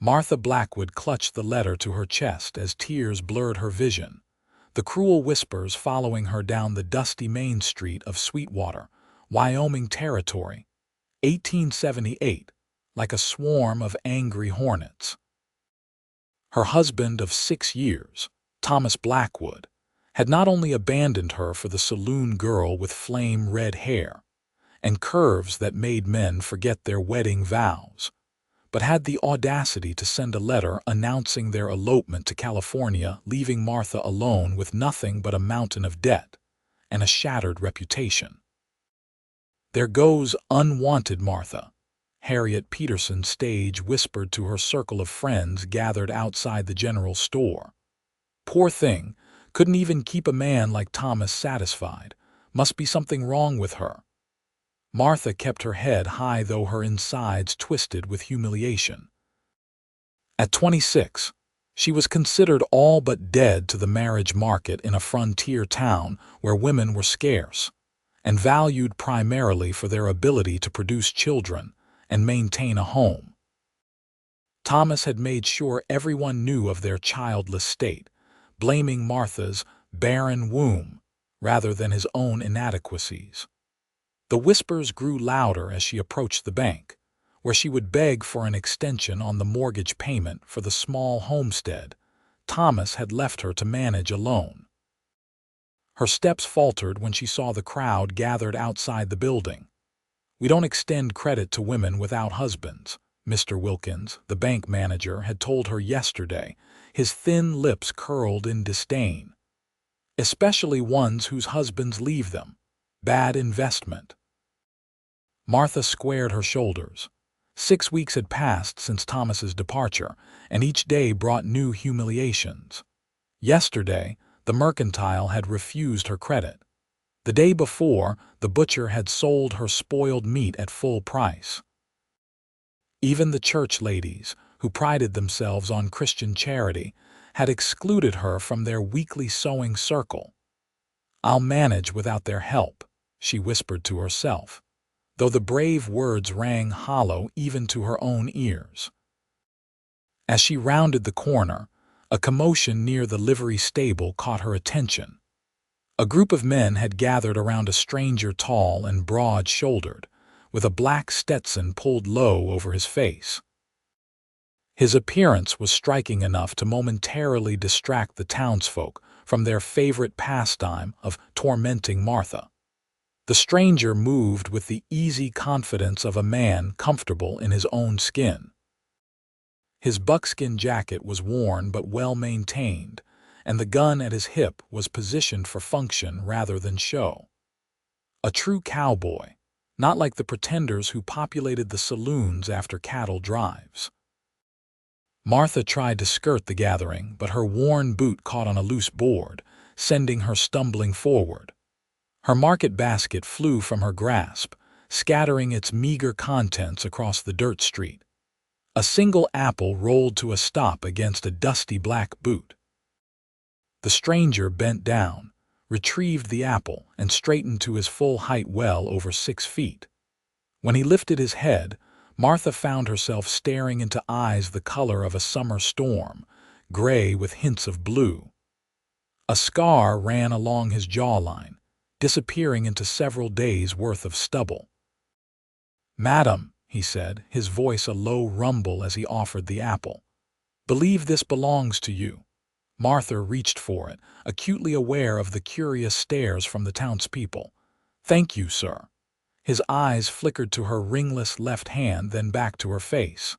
Martha Blackwood clutched the letter to her chest as tears blurred her vision, the cruel whispers following her down the dusty main street of Sweetwater, Wyoming territory, 1878, like a swarm of angry hornets. Her husband of 6 years, Thomas Blackwood, had not only abandoned her for the saloon girl with flame-red hair and curves that made men forget their wedding vows, but had the audacity to send a letter announcing their elopement to California, leaving Martha alone with nothing but a mountain of debt and a shattered reputation. "There goes Unwanted Martha," Harriet Peterson Stage whispered to her circle of friends gathered outside the general store. "Poor thing, couldn't even keep a man like Thomas satisfied. Must be something wrong with her." Martha kept her head high, though her insides twisted with humiliation. At 26, she was considered all but dead to the marriage market in a frontier town where women were scarce and valued primarily for their ability to produce children and maintain a home. Thomas had made sure everyone knew of their childless state, blaming Martha's barren womb rather than his own inadequacies. The whispers grew louder as she approached the bank, where she would beg for an extension on the mortgage payment for the small homestead Thomas had left her to manage alone. Her steps faltered when she saw the crowd gathered outside the building. "We don't extend credit to women without husbands," Mr. Wilkins, the bank manager, had told her yesterday, his thin lips curled in disdain. "Especially ones whose husbands leave them. Bad investment." Martha squared her shoulders. 6 weeks had passed since Thomas's departure, and each day brought new humiliations. Yesterday, the mercantile had refused her credit. The day before, the butcher had sold her spoiled meat at full price. Even the church ladies, who prided themselves on Christian charity, had excluded her from their weekly sewing circle. "I'll manage without their help," she whispered to herself, though the brave words rang hollow even to her own ears. As she rounded the corner, a commotion near the livery stable caught her attention. A group of men had gathered around a stranger, tall and broad-shouldered, with a black Stetson pulled low over his face. His appearance was striking enough to momentarily distract the townsfolk from their favorite pastime of tormenting Martha. The stranger moved with the easy confidence of a man comfortable in his own skin. His buckskin jacket was worn but well-maintained, and the gun at his hip was positioned for function rather than show. A true cowboy, not like the pretenders who populated the saloons after cattle drives. Martha tried to skirt the gathering, but her worn boot caught on a loose board, sending her stumbling forward. Her market basket flew from her grasp, scattering its meager contents across the dirt street. A single apple rolled to a stop against a dusty black boot. The stranger bent down, retrieved the apple, and straightened to his full height, well over 6 feet. When he lifted his head, Martha found herself staring into eyes the color of a summer storm, gray with hints of blue. A scar ran along his jawline, disappearing into several days' worth of stubble. "Madam," he said, his voice a low rumble as he offered the apple, "believe this belongs to you." Martha reached for it, acutely aware of the curious stares from the townspeople. "Thank you, sir." His eyes flickered to her ringless left hand, then back to her face.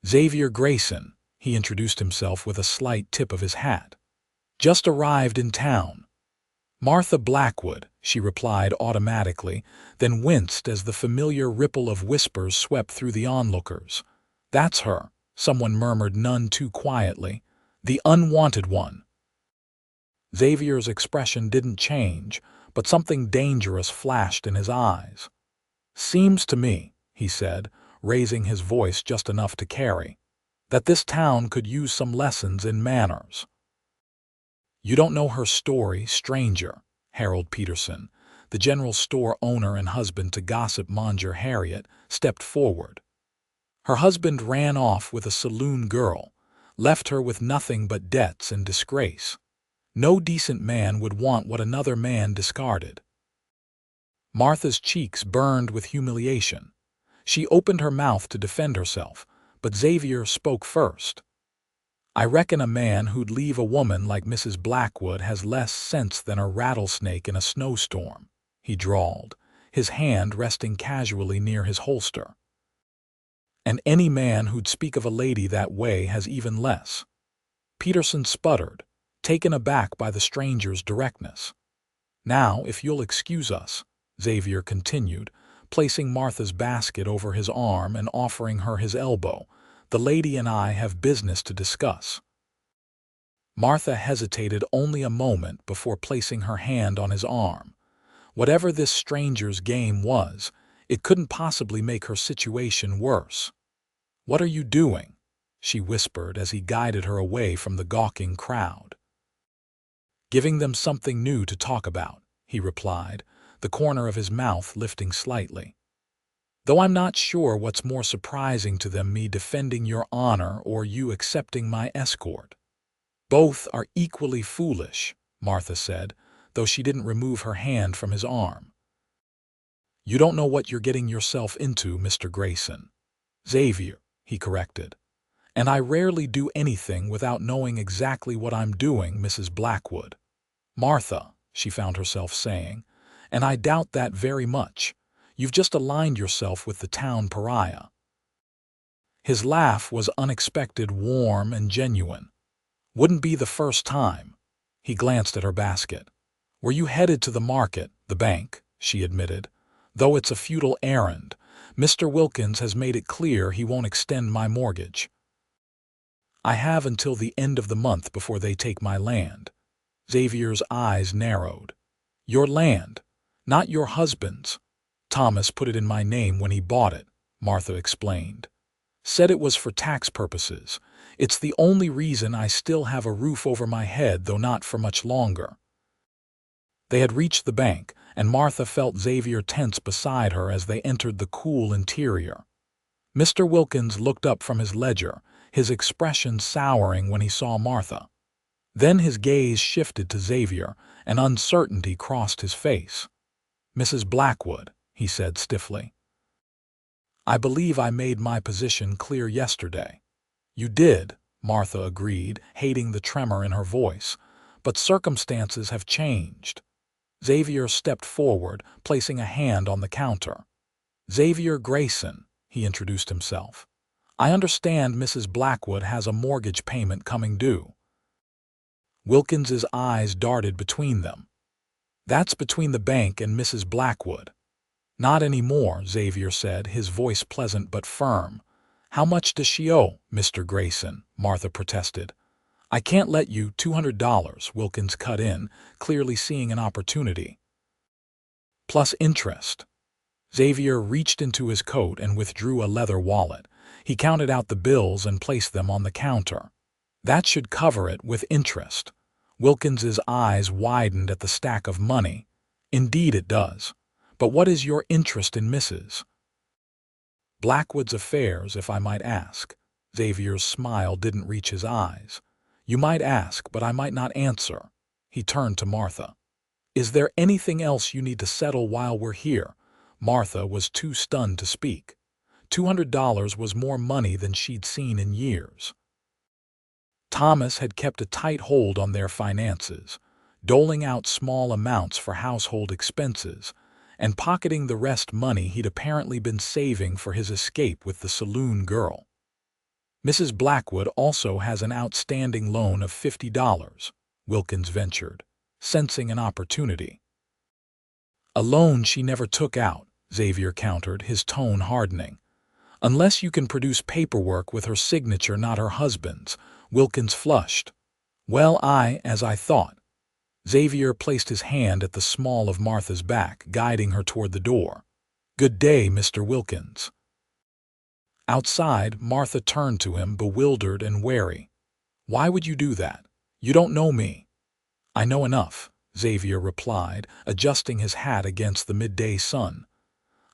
"Xavier Grayson," he introduced himself with a slight tip of his hat. "Just arrived in town." "Martha Blackwood," she replied automatically, then winced as the familiar ripple of whispers swept through the onlookers. "That's her," someone murmured none too quietly. "The unwanted one." Xavier's expression didn't change, but something dangerous flashed in his eyes. "Seems to me," he said, raising his voice just enough to carry, "that this town could use some lessons in manners." "You don't know her story, stranger," Harold Peterson, the general store owner and husband to gossip monger Harriet, stepped forward. Her husband ran off with a saloon girl, left her with nothing but debts and disgrace. No decent man would want what another man discarded. Martha's cheeks burned with humiliation. She opened her mouth to defend herself, but Xavier spoke first. "I reckon a man who'd leave a woman like Mrs. Blackwood has less sense than a rattlesnake in a snowstorm," he drawled, his hand resting casually near his holster. "And any man who'd speak of a lady that way has even less." Peterson sputtered, taken aback by the stranger's directness. "Now, if you'll excuse us," Xavier continued, placing Martha's basket over his arm and offering her his elbow, "the lady and I have business to discuss." Martha hesitated only a moment before placing her hand on his arm. Whatever this stranger's game was, it couldn't possibly make her situation worse. "What are you doing?" she whispered as he guided her away from the gawking crowd. "Giving them something new to talk about," he replied, the corner of his mouth lifting slightly. "Though I'm not sure what's more surprising to them, me defending your honor or you accepting my escort." "Both are equally foolish," Martha said, though she didn't remove her hand from his arm. "You don't know what you're getting yourself into, Mr. Grayson." "Xavier," he corrected. "And I rarely do anything without knowing exactly what I'm doing, Mrs. Blackwood." "Martha," she found herself saying, "and I doubt that very much. You've just aligned yourself with the town pariah." His laugh was unexpected, warm, and genuine. "Wouldn't be the first time." He glanced at her basket. "Were you headed to the market, the bank?" she admitted. "Though it's a futile errand. Mr. Wilkins has made it clear he won't extend my mortgage. I have until the end of the month before they take my land." Xavier's eyes narrowed. "Your land, not your husband's. Thomas put it in my name when he bought it," Martha explained. "Said it was for tax purposes. It's the only reason I still have a roof over my head, though not for much longer." They had reached the bank, and Martha felt Xavier tense beside her as they entered the cool interior. Mr. Wilkins looked up from his ledger, his expression souring when he saw Martha. Then his gaze shifted to Xavier, and uncertainty crossed his face. "Mrs. Blackwood," he said stiffly. "I believe I made my position clear yesterday." "You did," Martha agreed, hating the tremor in her voice, "but circumstances have changed." Xavier stepped forward, placing a hand on the counter. "Xavier Grayson," he introduced himself. "I understand Mrs. Blackwood has a mortgage payment coming due." Wilkins's eyes darted between them. "That's between the bank and Mrs. Blackwood." "Not anymore," Xavier said, his voice pleasant but firm. "How much does she owe, Mr. Grayson?" Martha protested. "I can't let you $200, Wilkins cut in, clearly seeing an opportunity. "Plus interest." Xavier reached into his coat and withdrew a leather wallet. He counted out the bills and placed them on the counter. "That should cover it with interest." Wilkins's eyes widened at the stack of money. "Indeed it does. But what is your interest in Mrs. Blackwood's affairs, if I might ask?" Xavier's smile didn't reach his eyes. "You might ask, but I might not answer." He turned to Martha. "Is there anything else you need to settle while we're here?" Martha was too stunned to speak. $200 was more money than she'd seen in years. Thomas had kept a tight hold on their finances, doling out small amounts for household expenses, and pocketing the rest money he'd apparently been saving for his escape with the saloon girl. "Mrs. Blackwood also has an outstanding loan of $50, Wilkins ventured, sensing an opportunity. "A loan she never took out," Xavier countered, his tone hardening. "Unless you can produce paperwork with her signature, not her husband's." Wilkins flushed. "Well, as I thought." Xavier placed his hand at the small of Martha's back, guiding her toward the door. "Good day, Mr. Wilkins." Outside, Martha turned to him, bewildered and wary. "Why would you do that? You don't know me." "I know enough," Xavier replied, adjusting his hat against the midday sun.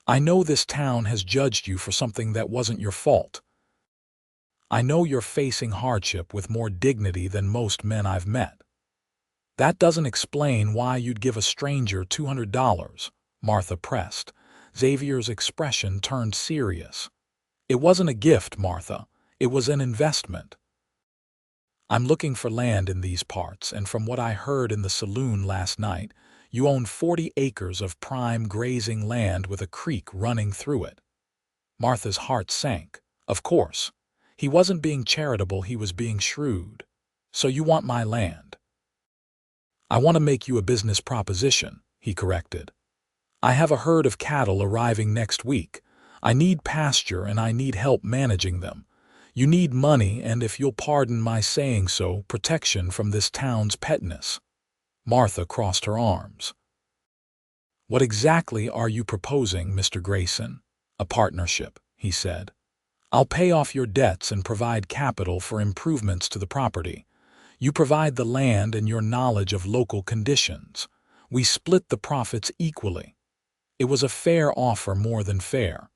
I know this town has judged you for something that wasn't your fault. I know you're facing hardship with more dignity than most men I've met. That doesn't explain why you'd give a stranger $200, Martha pressed. Xavier's expression turned serious. It wasn't a gift, Martha. It was an investment. I'm looking for land in these parts, and from what I heard in the saloon last night, you own 40 acres of prime grazing land with a creek running through it. Martha's heart sank. Of course. He wasn't being charitable, he was being shrewd. So you want my land? I want to make you a business proposition, he corrected. I have a herd of cattle arriving next week. I need pasture and I need help managing them. You need money and, if you'll pardon my saying so, protection from this town's petness. Martha crossed her arms. What exactly are you proposing, Mr. Grayson? A partnership, he said. I'll pay off your debts and provide capital for improvements to the property. You provide the land and your knowledge of local conditions. We split the profits equally. It was a fair offer, more than fair.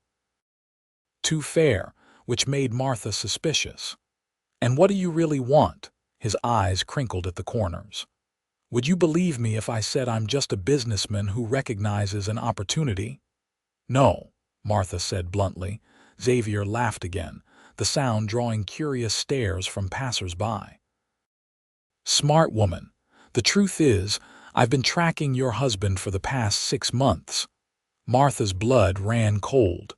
Too fair, which made Martha suspicious. And what do you really want? His eyes crinkled at the corners. Would you believe me if I said I'm just a businessman who recognizes an opportunity? No, Martha said bluntly. Xavier laughed again, the sound drawing curious stares from passers-by. Smart woman. The truth is, I've been tracking your husband for the past 6 months. Martha's blood ran cold.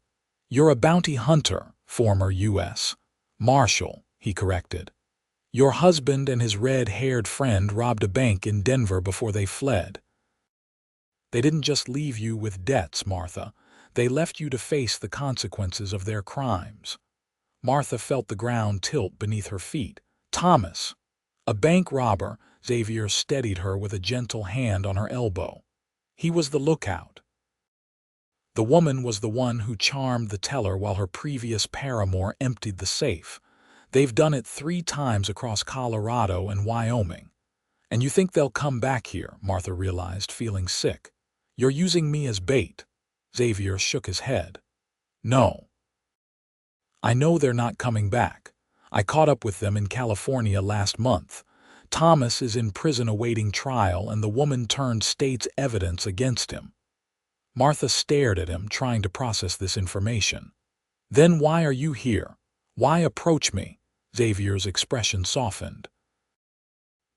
You're a bounty hunter, former U.S. Marshal, he corrected. Your husband and his red-haired friend robbed a bank in Denver before they fled. They didn't just leave you with debts, Martha. They left you to face the consequences of their crimes. Martha felt the ground tilt beneath her feet. Thomas. A bank robber. Xavier steadied her with a gentle hand on her elbow. He was the lookout. The woman was the one who charmed the teller while her previous paramour emptied the safe. They've done it 3 times across Colorado and Wyoming. And you think they'll come back here, Martha realized, feeling sick. You're using me as bait. Xavier shook his head. No. I know they're not coming back. I caught up with them in California last month. Thomas is in prison awaiting trial, and the woman turned state's evidence against him. Martha stared at him, trying to process this information. Then why are you here? Why approach me? Xavier's expression softened.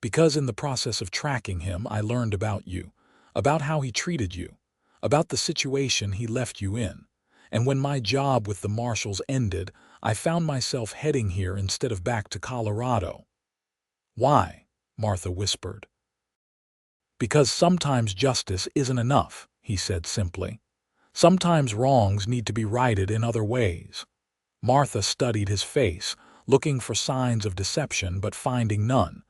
Because in the process of tracking him, I learned about you, about how he treated you, about the situation he left you in. And when my job with the Marshals ended, I found myself heading here instead of back to Colorado. Why? Martha whispered. Because sometimes justice isn't enough, he said simply. Sometimes wrongs need to be righted in other ways. Martha studied his face, looking for signs of deception but finding none.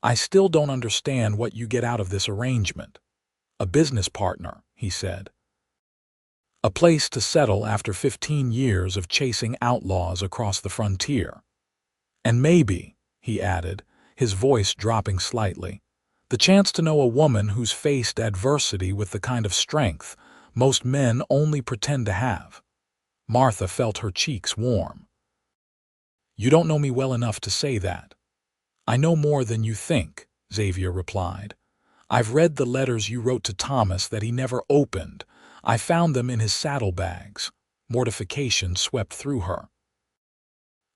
I still don't understand what you get out of this arrangement. A business partner, he said. A place to settle after 15 years of chasing outlaws across the frontier. And maybe, he added, his voice dropping slightly, the chance to know a woman who's faced adversity with the kind of strength most men only pretend to have. Martha felt her cheeks warm. You don't know me well enough to say that. I know more than you think, Xavier replied. I've read the letters you wrote to Thomas that he never opened. I found them in his saddlebags. Mortification swept through her.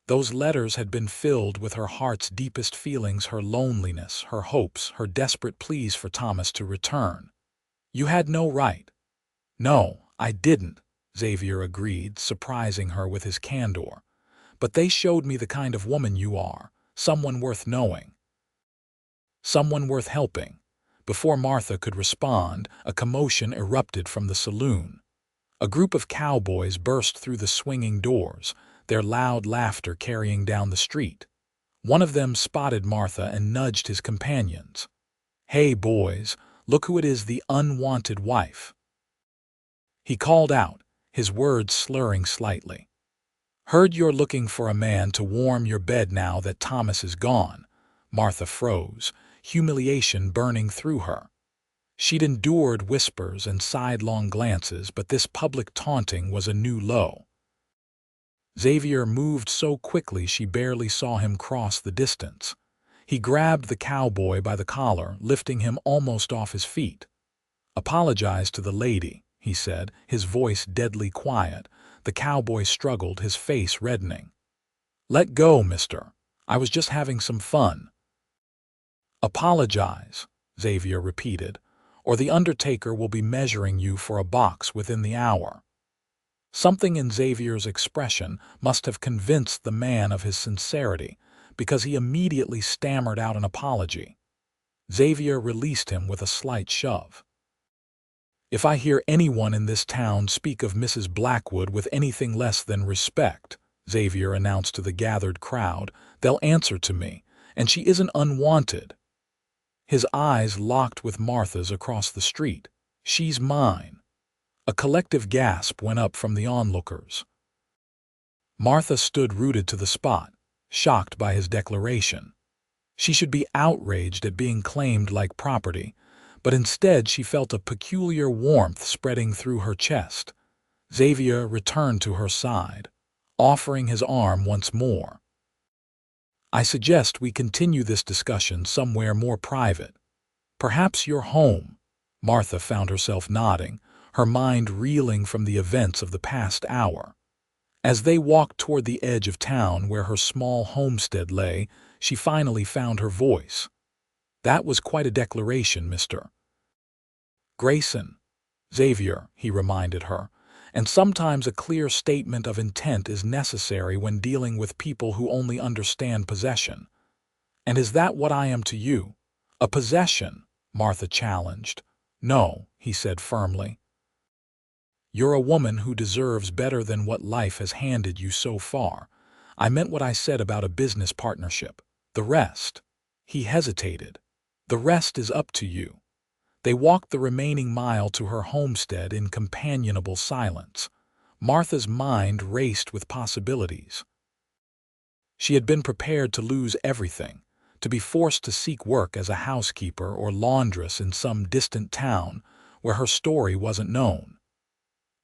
Those letters had been filled with her heart's deepest feelings, her loneliness, her hopes, her desperate pleas for Thomas to return. You had no right. No, I didn't, Xavier agreed, surprising her with his candor. But they showed me the kind of woman you are, someone worth knowing. Someone worth helping. Before Martha could respond, a commotion erupted from the saloon. A group of cowboys burst through the swinging doors, their loud laughter carrying down the street. One of them spotted Martha and nudged his companions. Hey, boys, look who it is, the unwanted wife. He called out, his words slurring slightly. Heard you're looking for a man to warm your bed now that Thomas is gone. Martha froze, humiliation burning through her. She'd endured whispers and sidelong glances, but this public taunting was a new low. Xavier moved so quickly she barely saw him cross the distance. He grabbed the cowboy by the collar, lifting him almost off his feet. "Apologize to the lady," he said, his voice deadly quiet. The cowboy struggled, his face reddening. "Let go, mister. I was just having some fun." "Apologize," Xavier repeated, "or the undertaker will be measuring you for a box within the hour." Something in Xavier's expression must have convinced the man of his sincerity, because he immediately stammered out an apology. Xavier released him with a slight shove. "If I hear anyone in this town speak of Mrs. Blackwood with anything less than respect," Xavier announced to the gathered crowd, "they'll answer to me, and she isn't unwanted." His eyes locked with Martha's across the street. "She's mine." A collective gasp went up from the onlookers. Martha stood rooted to the spot, shocked by his declaration. She should be outraged at being claimed like property, but instead she felt a peculiar warmth spreading through her chest. Xavier returned to her side, offering his arm once more. "I suggest we continue this discussion somewhere more private. Perhaps your home." Martha found herself nodding, her mind reeling from the events of the past hour. As they walked toward the edge of town where her small homestead lay, she finally found her voice. "That was quite a declaration, Mr. Grayson." "Xavier," he reminded her, "and sometimes a clear statement of intent is necessary when dealing with people who only understand possession." "And is that what I am to you? A possession?" Martha challenged. "No," he said firmly. "You're a woman who deserves better than what life has handed you so far. I meant what I said about a business partnership. The rest—" he hesitated. "The rest is up to you." They walked the remaining mile to her homestead in companionable silence. Martha's mind raced with possibilities. She had been prepared to lose everything, to be forced to seek work as a housekeeper or laundress in some distant town where her story wasn't known.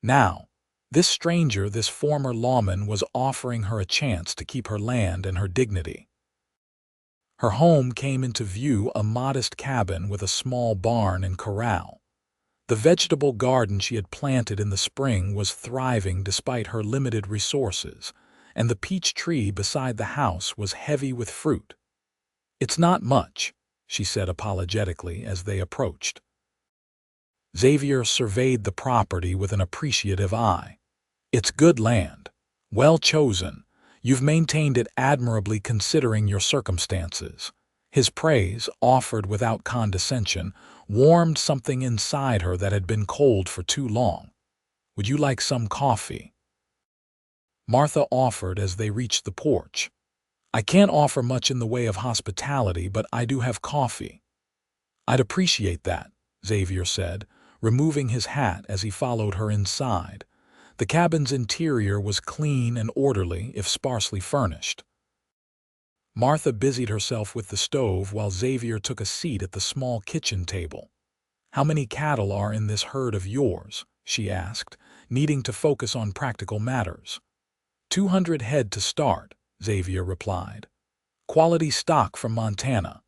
Now, this stranger, this former lawman, was offering her a chance to keep her land and her dignity. Her home came into view, a modest cabin with a small barn and corral. The vegetable garden she had planted in the spring was thriving despite her limited resources, and the peach tree beside the house was heavy with fruit. "It's not much," she said apologetically as they approached. Xavier surveyed the property with an appreciative eye. "It's good land. Well chosen. You've maintained it admirably considering your circumstances." His praise, offered without condescension, warmed something inside her that had been cold for too long. "Would you like some coffee?" Martha offered as they reached the porch. "I can't offer much in the way of hospitality, but I do have coffee." "I'd appreciate that," Xavier said, removing his hat as he followed her inside. The cabin's interior was clean and orderly, if sparsely furnished. Martha busied herself with the stove while Xavier took a seat at the small kitchen table. "How many cattle are in this herd of yours?" she asked, needing to focus on practical matters. 200 head to start," Xavier replied. "Quality stock from Montana.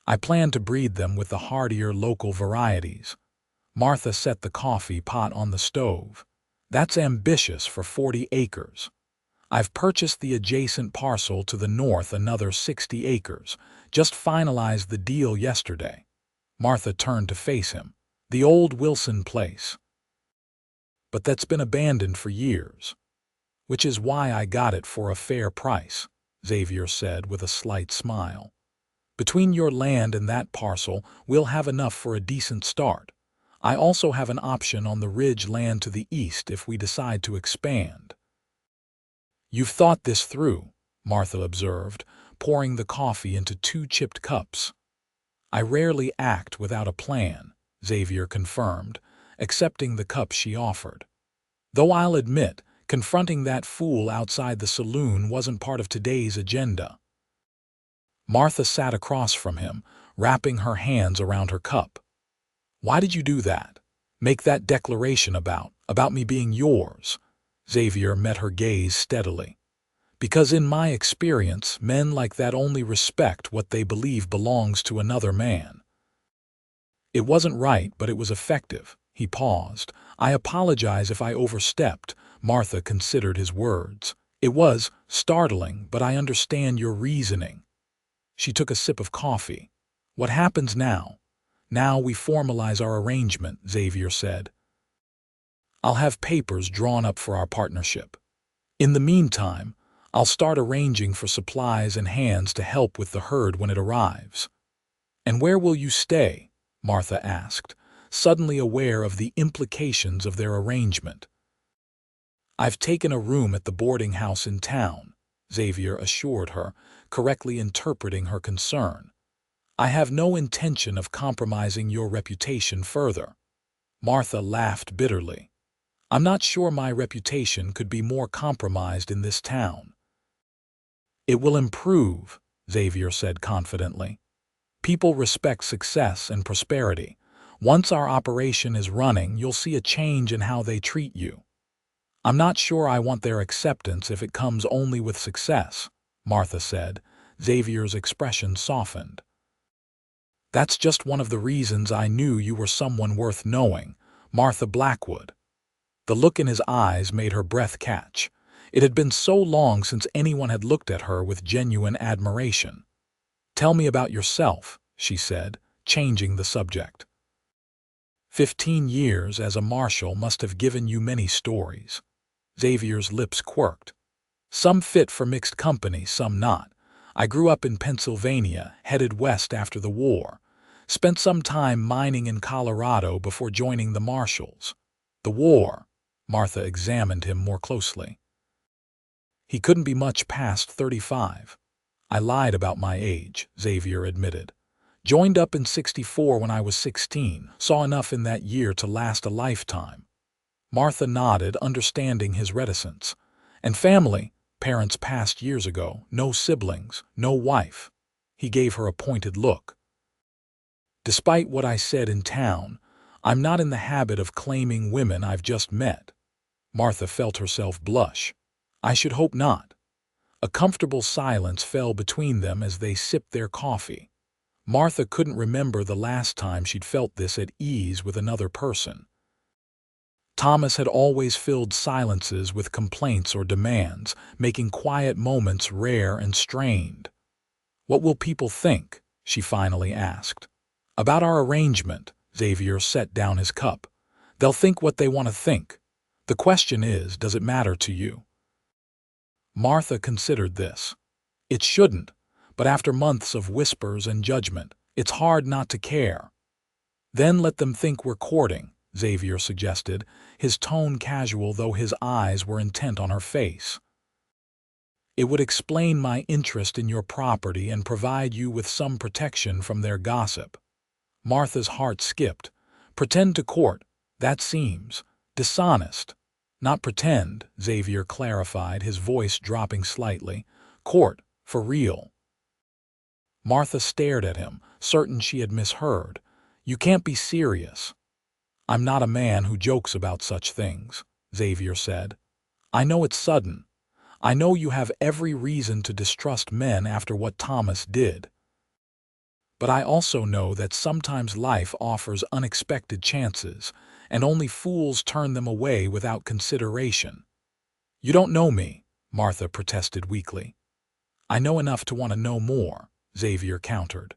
I plan to breed them with the hardier local varieties." Martha set the coffee pot on the stove. "That's ambitious for 40 acres. I've purchased the adjacent parcel to the north, another 60 acres. Just finalized the deal yesterday." Martha turned to face him. "The old Wilson place." "But that's been abandoned for years." "Which is why I got it for a fair price," Xavier said with a slight smile. "Between your land and that parcel, we'll have enough for a decent start. I also have an option on the ridge land to the east if we decide to expand." "You've thought this through," Martha observed, pouring the coffee into 2 chipped cups. "I rarely act without a plan," Xavier confirmed, accepting the cup she offered. "Though I'll admit, confronting that fool outside the saloon wasn't part of today's agenda." Martha sat across from him, wrapping her hands around her cup. Why did you do that? Make that declaration about me being yours? Xavier met her gaze steadily. Because in my experience, men like that only respect what they believe belongs to another man. It wasn't right, but it was effective. He paused. I apologize if I overstepped. Martha considered his words. It was startling, but I understand your reasoning. She took a sip of coffee. What happens now? Now we formalize our arrangement, Xavier said. I'll have papers drawn up for our partnership. In the meantime, I'll start arranging for supplies and hands to help with the herd when it arrives. And where will you stay? Martha asked, suddenly aware of the implications of their arrangement. I've taken a room at the boarding house in town, Xavier assured her, correctly interpreting her concern. I have no intention of compromising your reputation further. Martha laughed bitterly. I'm not sure my reputation could be more compromised in this town. It will improve, Xavier said confidently. People respect success and prosperity. Once our operation is running, you'll see a change in how they treat you. I'm not sure I want their acceptance if it comes only with success, Martha said. Xavier's expression softened. That's just one of the reasons I knew you were someone worth knowing, Martha Blackwood. The look in his eyes made her breath catch. It had been so long since anyone had looked at her with genuine admiration. Tell me about yourself, she said, changing the subject. 15 years as a marshal must have given you many stories. Xavier's lips quirked. Some fit for mixed company, some not. I grew up in Pennsylvania, headed west after the war. Spent some time mining in Colorado before joining the Marshals. The war. Martha examined him more closely. He couldn't be much past 35. I lied about my age, Xavier admitted. Joined up in '64 when I was 16, saw enough in that year to last a lifetime. Martha nodded, understanding his reticence. And family, parents passed years ago, no siblings, no wife. He gave her a pointed look. Despite what I said in town, I'm not in the habit of claiming women I've just met. Martha felt herself blush. I should hope not. A comfortable silence fell between them as they sipped their coffee. Martha couldn't remember the last time she'd felt this at ease with another person. Thomas had always filled silences with complaints or demands, making quiet moments rare and strained. What will people think? She finally asked. About our arrangement, Xavier set down his cup. They'll think what they want to think. The question is, does it matter to you? Martha considered this. It shouldn't, but after months of whispers and judgment, it's hard not to care. Then let them think we're courting, Xavier suggested, his tone casual though his eyes were intent on her face. It would explain my interest in your property and provide you with some protection from their gossip. Martha's heart skipped. Pretend to court, that seems dishonest. Not pretend, Xavier clarified, his voice dropping slightly. Court, for real. Martha stared at him, certain she had misheard. You can't be serious. I'm not a man who jokes about such things, Xavier said. I know it's sudden. I know you have every reason to distrust men after what Thomas did. But I also know that sometimes life offers unexpected chances, and only fools turn them away without consideration. You don't know me, Martha protested weakly. I know enough to want to know more, Xavier countered.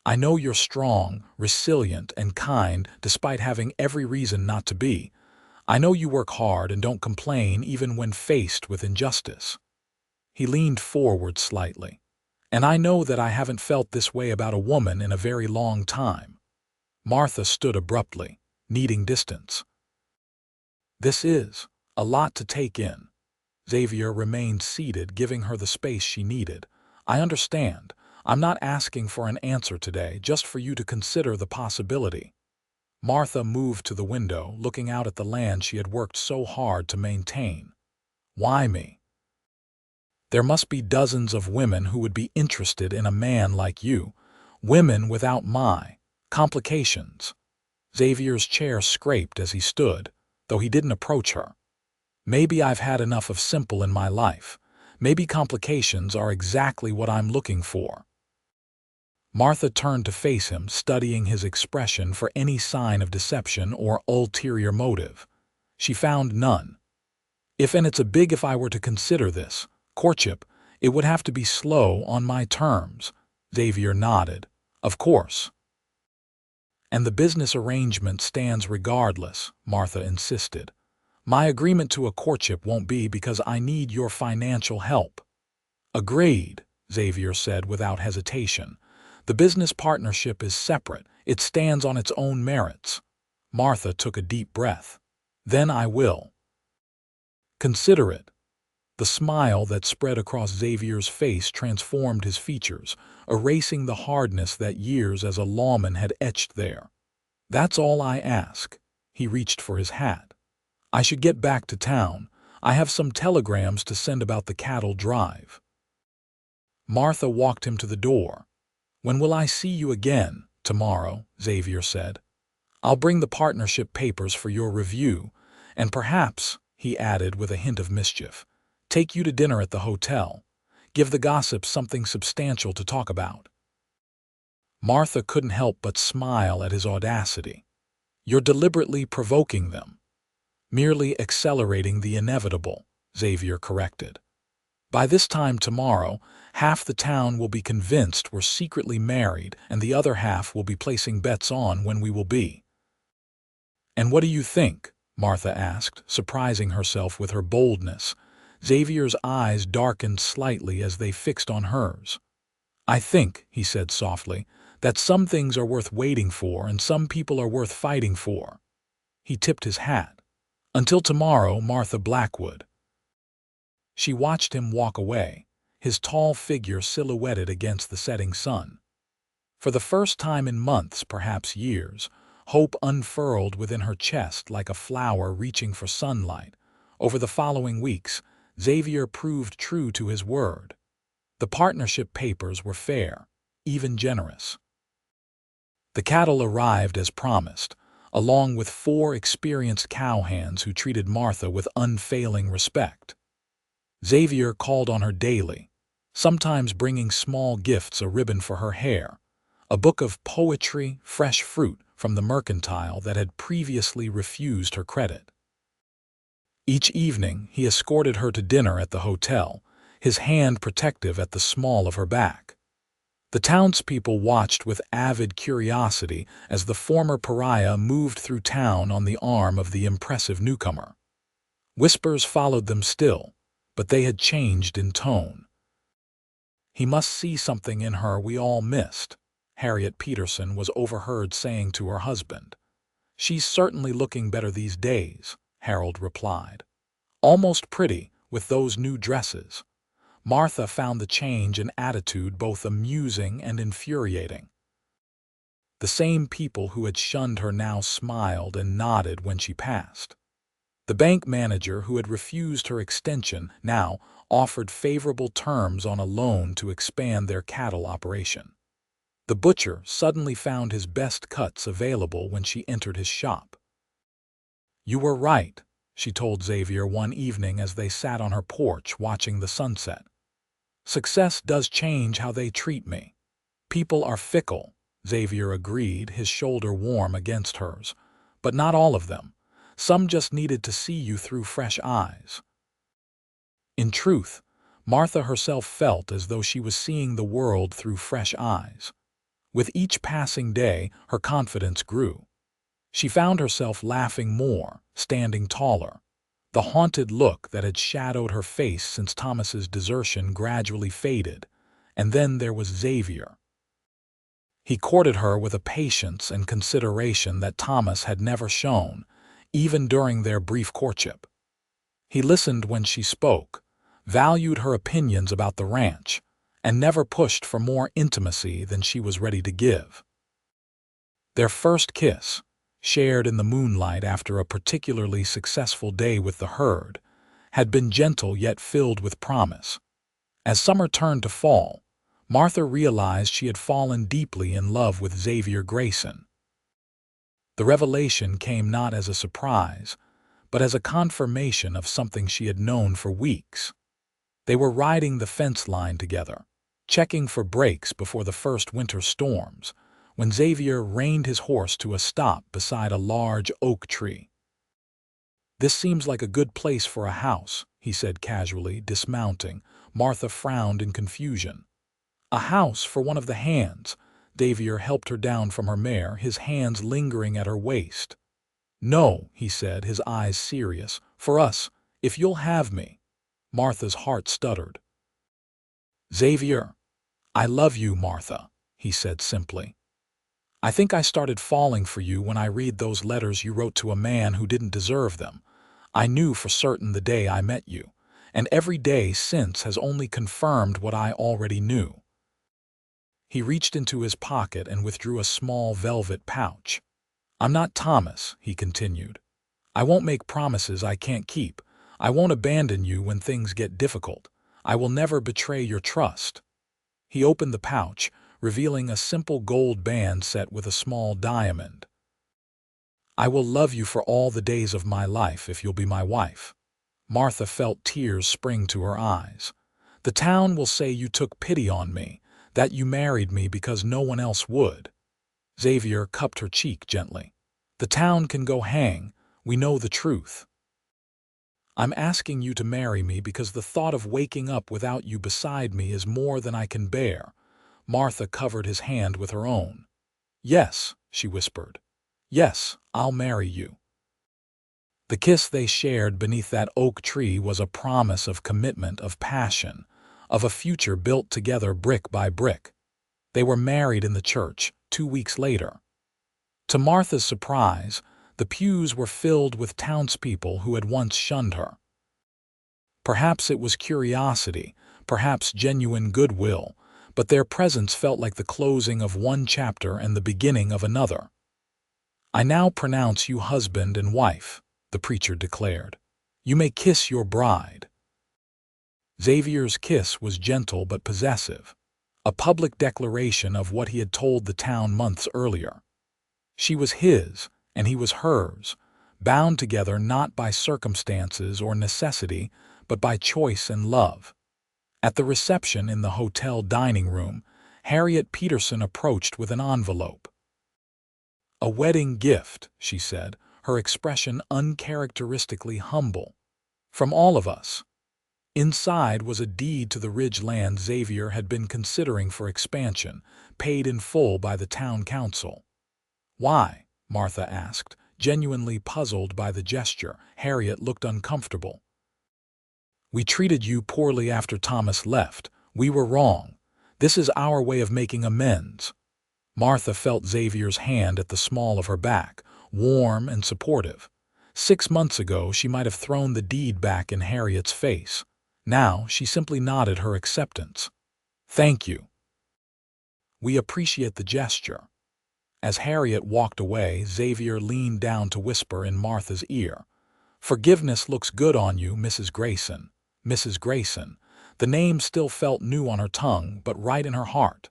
I know you're strong, resilient, and kind despite having every reason not to be. I know you work hard and don't complain even when faced with injustice. He leaned forward slightly. And I know that I haven't felt this way about a woman in a very long time. Martha stood abruptly, needing distance. This is a lot to take in. Xavier remained seated, giving her the space she needed. I understand. I'm not asking for an answer today, just for you to consider the possibility. Martha moved to the window, looking out at the land she had worked so hard to maintain. Why me? There must be dozens of women who would be interested in a man like you, women without my Complications. Xavier's chair scraped as he stood, though he didn't approach her. Maybe I've had enough of simple in my life. Maybe complications are exactly what I'm looking for. Martha turned to face him, studying his expression for any sign of deception or ulterior motive. She found none. If I were to consider this courtship, it would have to be slow on my terms. Xavier nodded. Of course. And the business arrangement stands regardless, Martha insisted. My agreement to a courtship won't be because I need your financial help. Agreed, Xavier said without hesitation. The business partnership is separate. It stands on its own merits. Martha took a deep breath. Then I will. Consider it. The smile that spread across Xavier's face transformed his features, erasing the hardness that years as a lawman had etched there. That's all I ask. He reached for his hat. I should get back to town. I have some telegrams to send about the cattle drive. Martha walked him to the door. When will I see you again? Tomorrow, Xavier said. I'll bring the partnership papers for your review, and perhaps, he added with a hint of mischief, take you to dinner at the hotel. Give the gossips something substantial to talk about. Martha couldn't help but smile at his audacity. You're deliberately provoking them. Merely accelerating the inevitable, Xavier corrected. By this time tomorrow, half the town will be convinced we're secretly married, and the other half will be placing bets on when we will be. And what do you think? Martha asked, surprising herself with her boldness. Xavier's eyes darkened slightly as they fixed on hers. I think, he said softly, that some things are worth waiting for and some people are worth fighting for. He tipped his hat. Until tomorrow, Martha Blackwood. She watched him walk away, his tall figure silhouetted against the setting sun. For the first time in months, perhaps years, hope unfurled within her chest like a flower reaching for sunlight. Over the following weeks, Xavier proved true to his word. The partnership papers were fair, even generous. The cattle arrived as promised, along with 4 experienced cowhands who treated Martha with unfailing respect. Xavier called on her daily, sometimes bringing small gifts, a ribbon for her hair, a book of poetry, fresh fruit from the mercantile that had previously refused her credit. Each evening, he escorted her to dinner at the hotel, his hand protective at the small of her back. The townspeople watched with avid curiosity as the former pariah moved through town on the arm of the impressive newcomer. Whispers followed them still, but they had changed in tone. He must see something in her we all missed, Harriet Peterson was overheard saying to her husband. She's certainly looking better these days, Harold replied. Almost pretty, with those new dresses. Martha found the change in attitude both amusing and infuriating. The same people who had shunned her now smiled and nodded when she passed. The bank manager who had refused her extension now offered favorable terms on a loan to expand their cattle operation. The butcher suddenly found his best cuts available when she entered his shop. You were right, she told Xavier one evening as they sat on her porch watching the sunset. Success does change how they treat me. People are fickle, Xavier agreed, his shoulder warm against hers. But not all of them. Some just needed to see you through fresh eyes. In truth, Martha herself felt as though she was seeing the world through fresh eyes. With each passing day, her confidence grew. She found herself laughing more, standing taller. The haunted look that had shadowed her face since Thomas's desertion gradually faded, and then there was Xavier. He courted her with a patience and consideration that Thomas had never shown, even during their brief courtship. He listened when she spoke, valued her opinions about the ranch, and never pushed for more intimacy than she was ready to give. Their first kiss, shared in the moonlight after a particularly successful day with the herd, had been gentle yet filled with promise. As summer turned to fall, Martha realized she had fallen deeply in love with Xavier Grayson. The revelation came not as a surprise, but as a confirmation of something she had known for weeks. They were riding the fence line together, checking for breaks before the first winter storms, when Xavier reined his horse to a stop beside a large oak tree. "This seems like a good place for a house," he said casually, dismounting. Martha frowned in confusion. "A house for one of the hands." Xavier helped her down from her mare, his hands lingering at her waist. "No," he said, his eyes serious. "For us, if you'll have me." Martha's heart stuttered. "Xavier, I love you, Martha," he said simply. "I think I started falling for you when I read those letters you wrote to a man who didn't deserve them. I knew for certain the day I met you, and every day since has only confirmed what I already knew." He reached into his pocket and withdrew a small velvet pouch. "I'm not Thomas," he continued. "I won't make promises I can't keep. I won't abandon you when things get difficult. I will never betray your trust." He opened the pouch, revealing a simple gold band set with a small diamond. "I will love you for all the days of my life if you'll be my wife." Martha felt tears spring to her eyes. "The town will say you took pity on me, that you married me because no one else would." Xavier cupped her cheek gently. "The town can go hang. We know the truth. I'm asking you to marry me because the thought of waking up without you beside me is more than I can bear." Martha covered his hand with her own. "Yes," she whispered. "Yes, I'll marry you." The kiss they shared beneath that oak tree was a promise of commitment, of passion, of a future built together brick by brick. They were married in the church 2 weeks later. To Martha's surprise, the pews were filled with townspeople who had once shunned her. Perhaps it was curiosity, perhaps genuine goodwill, but their presence felt like the closing of one chapter and the beginning of another. "I now pronounce you husband and wife," the preacher declared. "You may kiss your bride." Xavier's kiss was gentle but possessive, a public declaration of what he had told the town months earlier. She was his, and he was hers, bound together not by circumstances or necessity, but by choice and love. At the reception in the hotel dining room, Harriet Peterson approached with an envelope. "A wedding gift," she said, her expression uncharacteristically humble. "From all of us." Inside was a deed to the ridge land Xavier had been considering for expansion, paid in full by the town council. "Why?" Martha asked, genuinely puzzled by the gesture. Harriet looked uncomfortable. "We treated you poorly after Thomas left. We were wrong. This is our way of making amends." Martha felt Xavier's hand at the small of her back, warm and supportive. 6 months ago she might have thrown the deed back in Harriet's face. Now she simply nodded her acceptance. "Thank you. We appreciate the gesture." As Harriet walked away, Xavier leaned down to whisper in Martha's ear, "Forgiveness looks good on you, Mrs. Grayson." Mrs. Grayson. The name still felt new on her tongue, but right in her heart.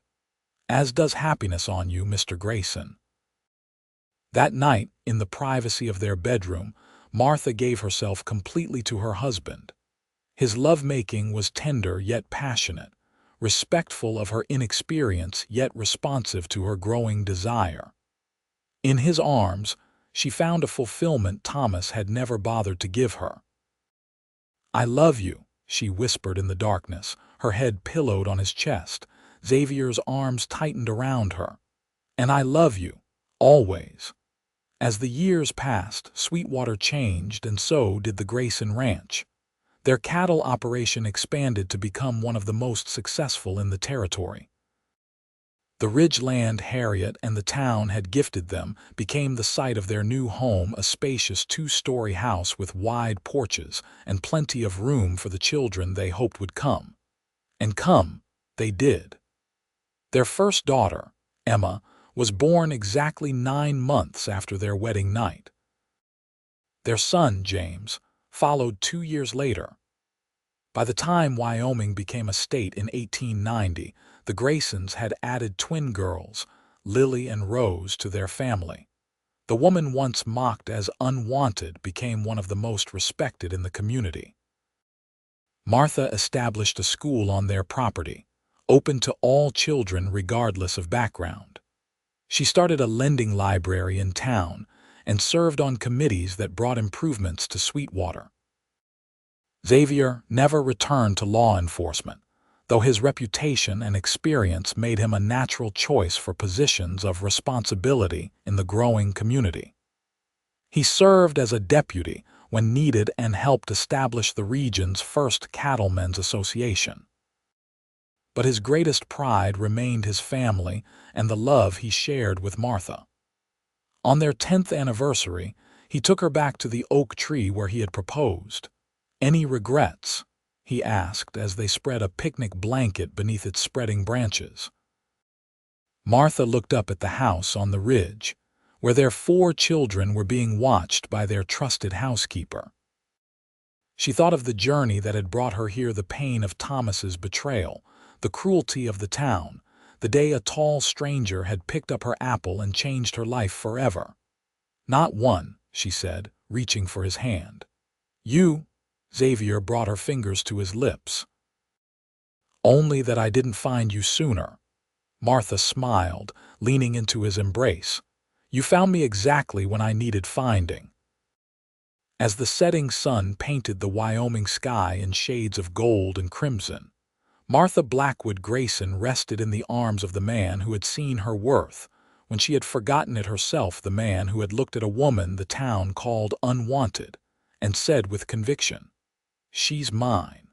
"As does happiness on you, Mr. Grayson." That night, in the privacy of their bedroom, Martha gave herself completely to her husband. His lovemaking was tender yet passionate, respectful of her inexperience yet responsive to her growing desire. In his arms, she found a fulfillment Thomas had never bothered to give her. "I love you," she whispered in the darkness, her head pillowed on his chest. Xavier's arms tightened around her. "And I love you, always." As the years passed, Sweetwater changed, and so did the Grayson Ranch. Their cattle operation expanded to become one of the most successful in the territory. The ridge land Harriet and the town had gifted them became the site of their new home, a spacious 2-story house with wide porches and plenty of room for the children they hoped would come. And come, they did. Their first daughter, Emma, was born exactly 9 months after their wedding night. Their son, James, followed 2 years later. By the time Wyoming became a state in 1890, the Graysons had added twin girls, Lily and Rose, to their family. The woman once mocked as unwanted became one of the most respected in the community. Martha established a school on their property, open to all children regardless of background. She started a lending library in town and served on committees that brought improvements to Sweetwater. Xavier never returned to law enforcement, though his reputation and experience made him a natural choice for positions of responsibility in the growing community. He served as a deputy when needed and helped establish the region's first cattlemen's association. But his greatest pride remained his family and the love he shared with Martha. On their 10th anniversary, he took her back to the oak tree where he had proposed. "Any regrets?" he asked as they spread a picnic blanket beneath its spreading branches. Martha looked up at the house on the ridge, where their 4 children were being watched by their trusted housekeeper. She thought of the journey that had brought her here, the pain of Thomas's betrayal, the cruelty of the town, the day a tall stranger had picked up her apple and changed her life forever. "Not one," she said, reaching for his hand. "You," Xavier brought her fingers to his lips. "Only that I didn't find you sooner." Martha smiled, leaning into his embrace. "You found me exactly when I needed finding." As the setting sun painted the Wyoming sky in shades of gold and crimson, Martha Blackwood Grayson rested in the arms of the man who had seen her worth when she had forgotten it herself, the man who had looked at a woman the town called unwanted and said with conviction, "She's mine."